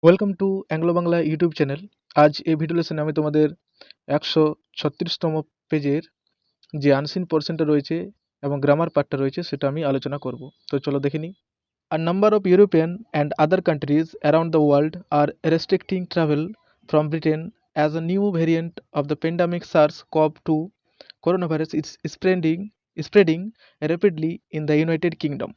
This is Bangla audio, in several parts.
Welcome to Anglo Bangla YouTube channel. আজ এই ভিডিও লেসনে আমি তোমাদের 136তম পেজের যে আনসিন পোর্শনটা রয়েছে এবং গ্রামার পার্টটা রয়েছে সেটা আমি আলোচনা করব। তো চলো দেখে নিই। A number of European and other countries around the world are restricting travel from Britain as a new variant of the pandemic SARS-CoV-2 coronavirus is spreading rapidly in the United Kingdom.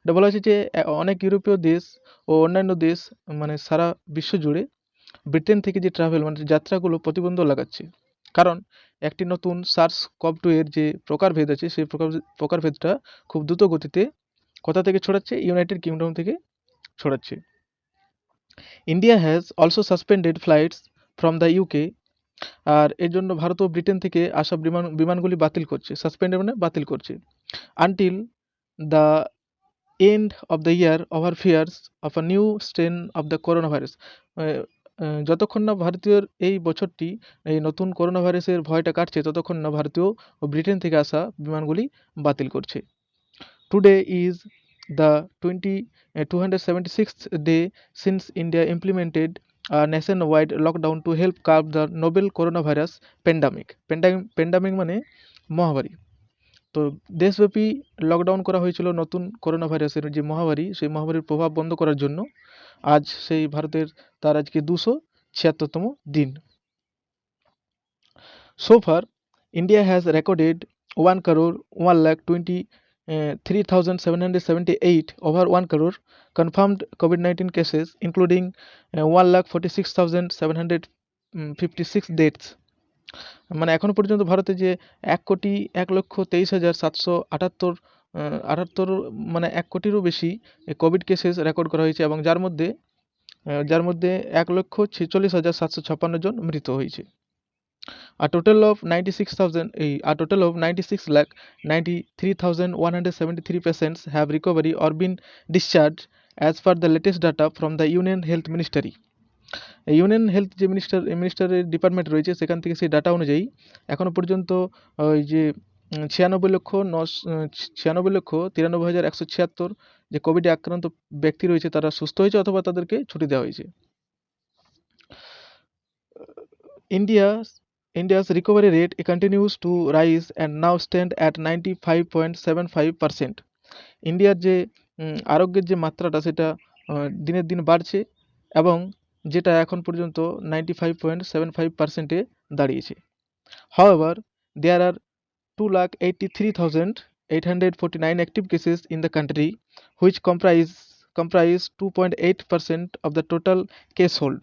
এটা বলা হয়েছে যে অনেক ইউরোপীয় দেশ ও অন্যান্য দেশ মানে সারা বিশ্ব জুড়ে ব্রিটেন থেকে যে ট্রাভেল মানে যাত্রাগুলো প্রতিবন্ধ লাগাচ্ছে, কারণ একটি নতুন SARS-CoV-2 এর যে প্রকারভেদ আছে সেই প্রকারভেদটা খুব দ্রুত গতিতে কোথা থেকে ছড়াচ্ছে, ইউনাইটেড কিংডম থেকে ছড়াচ্ছে। India has also suspended flights from the UK, আর এর জন্য ভারত ও ব্রিটেন থেকে আসা বিমানগুলি বাতিল করছে, সাসপেন্ডেড মানে বাতিল করছে, until the end of the year over fears of a new strain of the coronavirus। যতক্ষণ না ভারতীয় এই বছরটি এই নতুন করোনা ভাইরাসের ভয়টা কাটছে ততক্ষণ না ভারতীয় ও ব্রিটেন থেকে আসা বিমানগুলি বাতিল করছে। Today is the 276th day since India implemented a nationwide lockdown to help curb the novel coronavirus pandemic। Pandemic মানে মহামারী। তো দেশব্যাপী লকডাউন করা হয়েছিল নতুন করোনা ভাইরাসের যে মহামারী, সেই মহামারীর প্রভাব বন্ধ করার জন্য। আজ সেই ভারতের তার আজকে 276তম দিন। So far, India has recorded 1,01,23,778 over 1 crore confirmed COVID-19 cases, including 1,46,756 deaths। মানে এখনো পর্যন্ত ভারতে যে 1,01,23,778 আটাত্তর মানে 1 কোটিরও বেশি কোভিড কেসেস রেকর্ড করা হয়েছে, এবং যার মধ্যে 1,46,756 জন মৃত হয়েছে। A total of 96,93,173 patients have recovered or been discharged as per the latest data from the Union Health Ministry। Union health যে মিনিস্টারের ডিপার্টমেন্ট রয়েছে সেখান থেকে সেই ডাটা অনুযায়ী এখনও পর্যন্ত ওই যে 96,93,176 যে কোভিডে আক্রান্ত ব্যক্তি রয়েছে তারা সুস্থ হয়েছে অথবা তাদেরকে ছুটি দেওয়া হয়েছে। India's recovery rate continues to rise and now stand at 95.75%। ইন্ডিয়ার যে আরোগ্যের যে মাত্রাটা সেটা দিনের দিন বাড়ছে এবং যেটা এখন পর্যন্ত 95.75%-এ দাঁড়িয়েছে। However, there are 2,83,849 active cases in the country, which comprise 2.8% of the total case hold।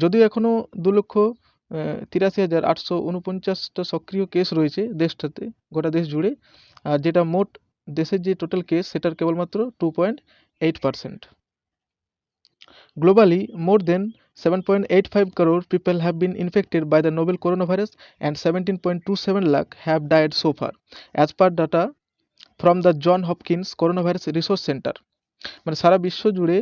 যদিও এখনও 2,83,849টা সক্রিয় কেস রয়েছে দেশটাতে, গোটা দেশ জুড়ে, আর যেটা মোট দেশের যে টোটাল কেস সেটার কেবলমাত্র 2.8%। Globally, more than 7.85 crore people have been infected by the novel coronavirus and 17.27 lakh have died so far, as per data from the John Hopkins Coronavirus Resource Center। মানে সারা বিশ্ব জুড়ে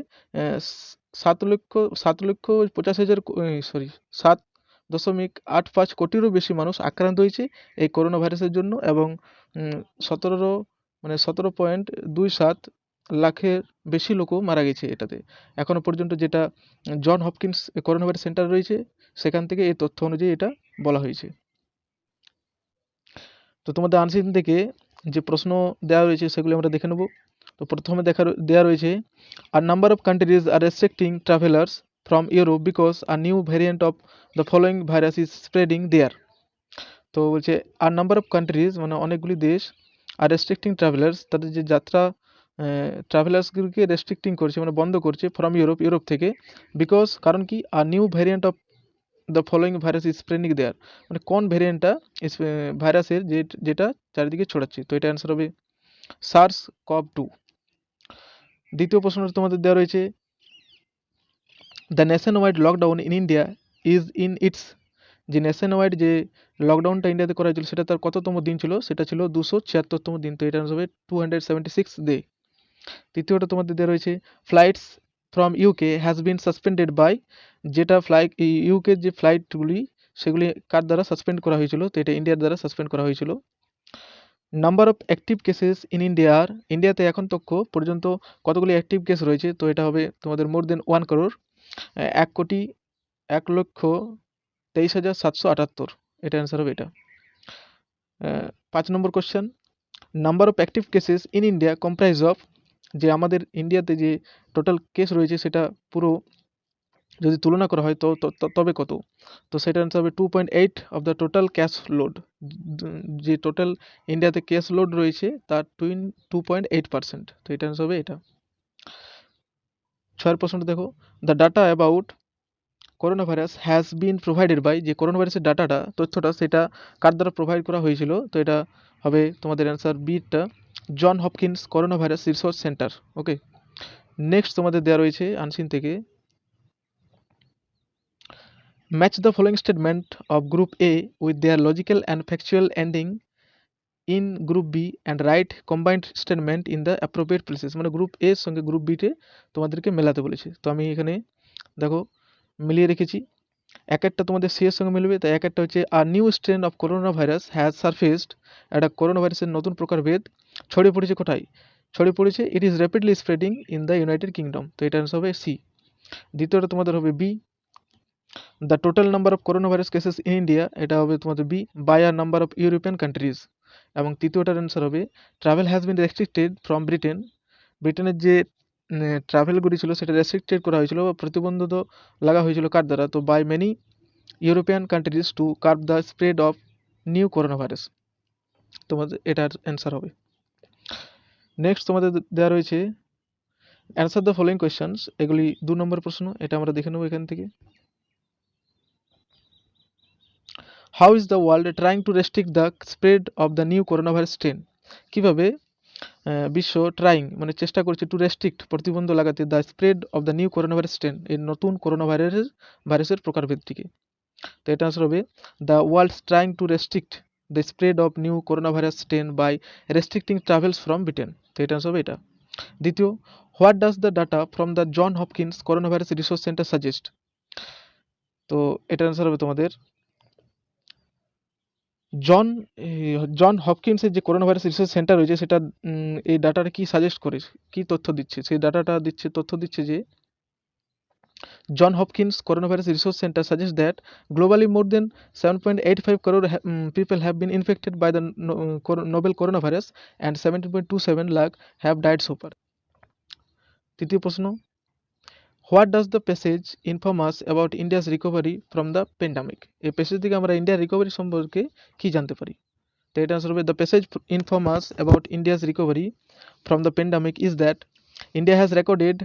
7,85 কোটিরও বেশি মানুষ আক্রান্ত হয়েছে এই করোনা ভাইরাসের জন্য, এবং 17.27 লাখের বেশি লোকও মারা গেছে এটাতে এখনো পর্যন্ত, যেটা John Hopkins corona virus centre রয়েছে সেখান থেকে এই তথ্য অনুযায়ী এটা বলা হয়েছে। তো তোমাদের আনসার থেকে যে প্রশ্ন দেওয়া রয়েছে সেগুলো আমরা দেখে নেব। তো প্রথমে দেওয়া রয়েছে, আর number of countries are restricting travellers from Europe because a new variant of the following virus is spreading there. তো বলছে আর নাম্বার অফ কান্ট্রিজ মানে অনেকগুলি দেশ, আর রেস্ট্রিক্টিং ট্রাভেলার্স তাদের যে যাত্রা ট্রাভেলার্সগুলিকে রেস্ট্রিক্টিং করছে মানে বন্ধ করছে ফ্রম ইউরোপ থেকে, বিকজ কারণ কি are new variant of the following virus is spreading there, মানে কোন ভ্যারিয়েন্টটা ভাইরাসের যেটা চারিদিকে ছড়াচ্ছে। তো এটা অ্যান্সার হবে SARS-CoV-2। দ্বিতীয় প্রশ্নটা তোমাদের দেওয়া রয়েছে, the nation wide lockdown in India is in it's, যে ন্যাশন ওয়াইড যে লকডাউনটা ইন্ডিয়াতে করা হয়েছিল সেটা তার কততম দিন ছিল, সেটা ছিল 276তম দিন। তো এটা হবে 276 ডে। তৃতীয়টা তোমাদের দেওয়া রয়েছে, flights from UK has been suspended by, যেটা ইউকের যে ফ্লাইটগুলি সেগুলি কার দ্বারা সাসপেন্ড করা হয়েছিল, তো এটা ইন্ডিয়ার দ্বারা সাসপেন্ড করা হয়েছিল। Number of active cases in ইন্ডিয়াতে এখন পর্যন্ত কতগুলি অ্যাক্টিভ কেস রয়েছে, তো এটা হবে তোমাদের মোর দেন 1 crore। 1,23,778, এটা অ্যান্সার হবে এটা। 5 নম্বর question, number of active cases in India comprise of, যে আমাদের ইন্ডিয়াতে যে টোটাল কেস রয়েছে সেটা পুরো যদি তুলনা করা হয় তবে কত? তো সেটা অ্যান্সার হবে 2.8 of the total cash load. যে টোটাল ইন্ডিয়াতে ক্যাশ লোড রয়েছে তার 2.8%, তো এটা অ্যান্সার হবে এটা। 6 প্রশ্নটা দেখো, the data about corona virus has been provided by, যে করোনা ভাইরাসের ডাটাটা তথ্যটা সেটা কার দ্বারা প্রোভাইড করা হয়েছিল? তো এটা হবে তোমাদের অ্যান্সার বিটা, John Hopkins corona virus resource centre. Okay, next তোমাদের দেওয়া রয়েছে আনসিন থেকে, match the following statement of group A with their logical and factual ending in group B and write combined statement in the appropriate places. মানে গ্রুপ এর সঙ্গে গ্রুপ বিতে তোমাদেরকে মেলাতে বলেছে। তো আমি এখানে দেখো মিলিয়ে রেখেছি, এক একটা তোমাদের সি এর সঙ্গে মিলবে। তাই এক একটা হচ্ছে are new strain of corona virus has surfaced, একটা করোনা ভাইরাসের নতুন প্রকারভেদ ছড়িয়ে পড়েছে কোথায়? ছড়িয়ে পড়েছে it is rapidly spreading in the United Kingdom, তো এটা হবে সি। দ্বিতীয়টা তোমাদের হবে B, the total number of corona virus cases in India, এটা হবে তোমাদের B, by a number of European countries. এবং তৃতীয়টার অ্যান্সার হবে travel has been restricted from Britain, ব্রিটেনের যে ট্রাভেলগুলি ছিল সেটা রেস্ট্রিক্টেড করা হয়েছিল বা প্রতিবন্ধক লাগা হয়েছিল কার দ্বারা? তো by many European countries to curb the spread of new corona virus, তোমাদের এটার অ্যান্সার হবে। নেক্সট তোমাদের দেওয়া রয়েছে অ্যান্সার দ্য ফলোয়িং কোয়েশ্চেন্স, এগুলি 2 নম্বর প্রশ্ন, এটা আমরা দেখে নেব এখান থেকে। How is the world trying to restrict the spread of the new corona virus strain, কীভাবে বিশ্ব ট্রাইং মানে চেষ্টা করছে টু রেস্ট্রিক্ট প্রতিবন্ধ লাগাতে the spread of the new corona virus strain, এই নতুন করোনা ভাইরাসের প্রকারভেদটিকে। তো এটা আনসার হবে the world trying to restrict the spread of new corona virus strain by restricting travels from Britain, তো এটা আনসার হবে এটা। দ্বিতীয়, what does the data from the John Hopkins corona virus resource centre suggest, তো এটার আনসার হবে তোমাদের জন হপকিন্সের যে করোনা ভাইরাস রিসার্চ সেন্টার রয়েছে সেটা এই ডাটাটা কি সাজেস্ট করে, কি তথ্য দিচ্ছে? সেই ডাটাটা তথ্য দিচ্ছে যে John Hopkins corona virus resource centre suggest that globally more than 7.85 crore people have been infected by the novel coronavirus and 17.27 lakh have died so far. তৃতীয় প্রশ্ন, what does the passage inform us about India's recovery from the pandemic, এই প্যাসেজ থেকে আমরা ইন্ডিয়ার রিকভারি সম্পর্কে কি জানতে পারি? তো এটা আনসার হবে the passage inform us about India's recovery from the pandemic is that India has recorded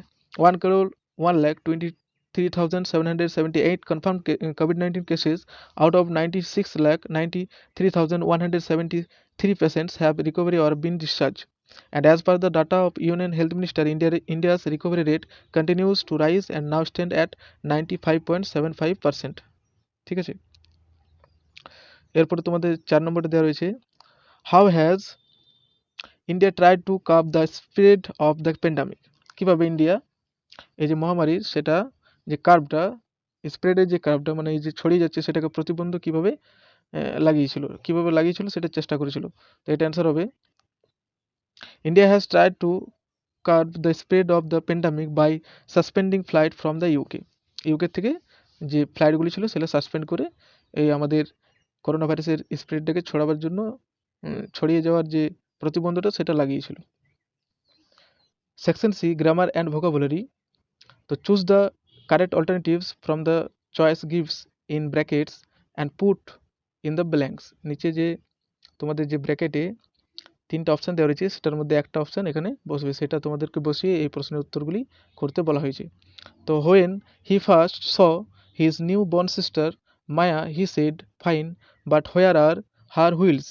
1,01,23,778 confirmed COVID-19 cases. Out of 96,93,173 patients have recovered or been discharged. And as per the data of Union Health Minister, India's recovery rate continues to rise and now stand at 95.75%. ঠিক আছে, এরপরে তোমাদের 4 নম্বরে দেওয়া রয়েছে how has India tried to curb the spread of the pandemic, কীভাবে ইন্ডিয়া এই যে মহামারীর সেটা যে কার্ভটা স্প্রেডের যে কার্ভটা মানে এই যে ছড়িয়ে যাচ্ছে সেটাকে প্রতিবন্ধ কীভাবে লাগিয়েছিল সেটা চেষ্টা করেছিল। তো এটা অ্যান্সার হবে India has tried to curb the spread of the pandemic by suspending flight from the UK থেকে যে ফ্লাইটগুলি ছিল সেটা সাসপেন্ড করে এই আমাদের করোনা ভাইরাসের স্প্রেডটাকে ছড়াবার জন্য ছড়িয়ে যাওয়ার যে প্রতিবন্ধটা সেটা লাগিয়েছিল। Section C, grammar and vocabulary. তো choose the correct alternatives from the choice gives in brackets and put in the blanks, নিচে যে তোমাদের যে ব্র্যাকেটে 3টা অপশান দেওয়া রয়েছে সেটার মধ্যে একটা অপশান এখানে বসবে, সেটা তোমাদেরকে বসিয়ে এই প্রশ্নের উত্তরগুলি করতে বলা হয়েছে। তো when he first saw his newborn sister Maya he said fine but where are her wheels,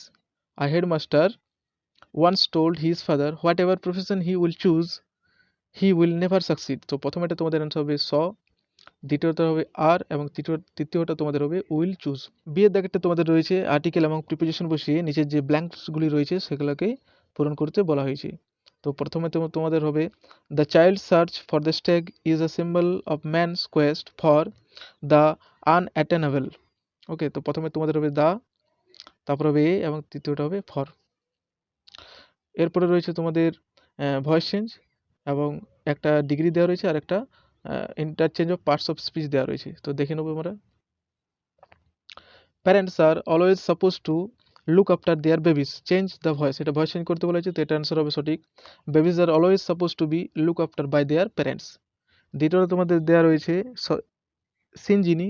a headmaster once told his father whatever profession he will choose he will never succeed. তো প্রথমেটা তোমাদের অ্যান্সার হবে স, দ্বিতীয়টা হবে আর এবং তৃতীয়টা তোমাদের হবে উইল চুজ। বিয়ের দাগেরটা তোমাদের রয়েছে আর্টিকেল এবং প্রিপোজিশন বসিয়ে নিচের যে ব্ল্যাঙ্কসগুলি রয়েছে সেগুলোকে পূরণ করতে বলা হয়েছে। তো প্রথমে তোমাদের হবে the child search for the stag is a symbol of man's quest for the unattainable. Okay, তো প্রথমে তোমাদের হবে দ্য, তারপর হবে এ এবং তৃতীয়টা হবে ফর। এরপরে রয়েছে তোমাদের ভয়েস চেঞ্জ এবং একটা ডিগ্রি দেওয়া রয়েছে আর একটা interchange of parts of speech দেওয়া রয়েছে, তো দেখে নেবো আমরা। Parents are always suppose to look after their babies, change the voice, এটা ভয়েস চেঞ্জ করতে বলা হয়েছে, তো এটা অ্যান্সার হবে সঠিক। Babies are always suppose to be look after by their parents. দ্বিতীয়ত তোমাদের দেওয়া রয়েছে Sinjini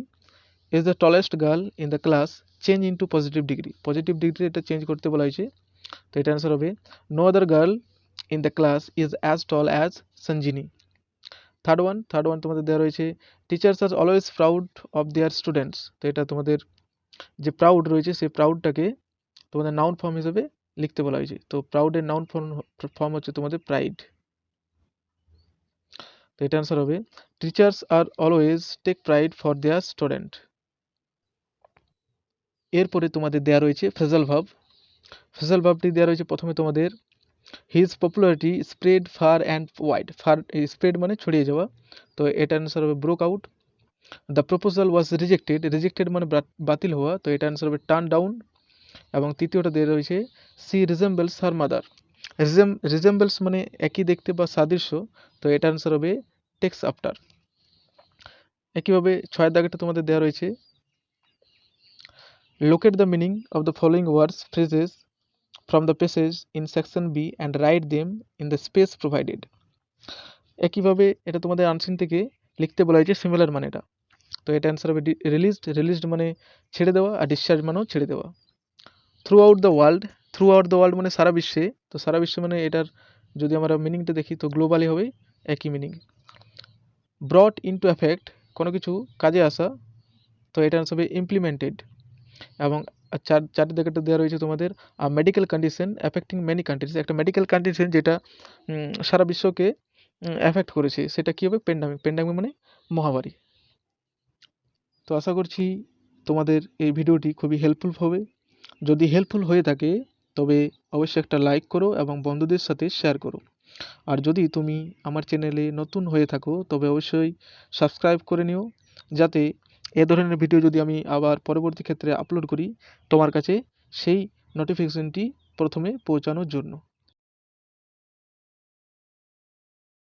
is the tallest girl in the class, change into positive degree, positive degree এটা চেঞ্জ করতে বলা হয়েছে, তো এটা অ্যান্সার হবে no other girl in the class is as tall as Sanjini. Third one তোমাদের দেওয়া রয়েছে teachers are always proud of their students, তো এটা তোমাদের যে প্রাউড রয়েছে সেই প্রাউডটাকে তোমাদের নাউন ফর্ম হিসেবে লিখতে বলা হয়েছে, তো প্রাউডের নাউন ফর্ম হচ্ছে তোমাদের প্রাইড, তো এটা অ্যান্সার হবে teachers are always take pride for their student. এরপরে তোমাদের দেওয়া রয়েছে ফ্রেজাল ভার্বটি দেওয়া রয়েছে প্রথমে তোমাদের his popularity spread far and wide, far spread মানে ছড়িয়ে যাওয়া, তো এটা অ্যান্সার হবে broke out. The proposal was rejected মানে বাতিল হওয়া, তো এটা অ্যান্সার হবে টার্ন ডাউন। এবং তৃতীয়টা দেওয়া রয়েছে she resembles her mother, resembles মানে একই দেখতে বা সাদৃশ্য, তো এটা অ্যান্সার হবে টেক্স আফটার। একইভাবে 6 দাগেটা তোমাদের দেওয়া রয়েছে locate the meaning of the following words phrases from the passage in section B and write them in the space provided. একইভাবে এটা তোমাদের আনসিন থেকে লিখতে বলা হয়েছে সিমিলার মানেটা, তো এটা অ্যান্সার হবে রিলিজড মানে ছেড়ে দেওয়া, আর ডিসচার্জ মানেও ছেড়ে দেওয়া। থ্রু আউট দ্য ওয়ার্ল্ড মানে সারা বিশ্বে, তো সারা বিশ্বে মানে এটার যদি আমরা মিনিংটা দেখি তো গ্লোবালি হবে একই মিনিং। ব্রট ইনটু এফেক্ট কোনো কিছু কাজে আসা, তো এটা অ্যান্সার হবে ইমপ্লিমেন্টেড। এবং চারটে জায়গাটা দেওয়া রয়েছে তোমাদের medical condition affecting many countries, একটা মেডিকেল কন্ডিশন যেটা সারা বিশ্বকে অ্যাফেক্ট করেছে, সেটা কী হবে প্যান্ডামিক মানে মহামারী। তো আশা করছি তোমাদের এই ভিডিওটি খুবই হেল্পফুল হবে, যদি হেল্পফুল হয়ে থাকে তবে অবশ্যই একটা লাইক করো এবং বন্ধুদের সাথে শেয়ার করো, আর যদি তুমি আমার চ্যানেলে নতুন হয়ে থাকো তবে অবশ্যই সাবস্ক্রাইব করে নিও, যাতে এ ধরনের ভিডিও যদি আমি আবার পরবর্তী ক্ষেত্রে আপলোড করি তোমার কাছে সেই নোটিফিকেশনটি প্রথমে পৌঁছানোর জন্য।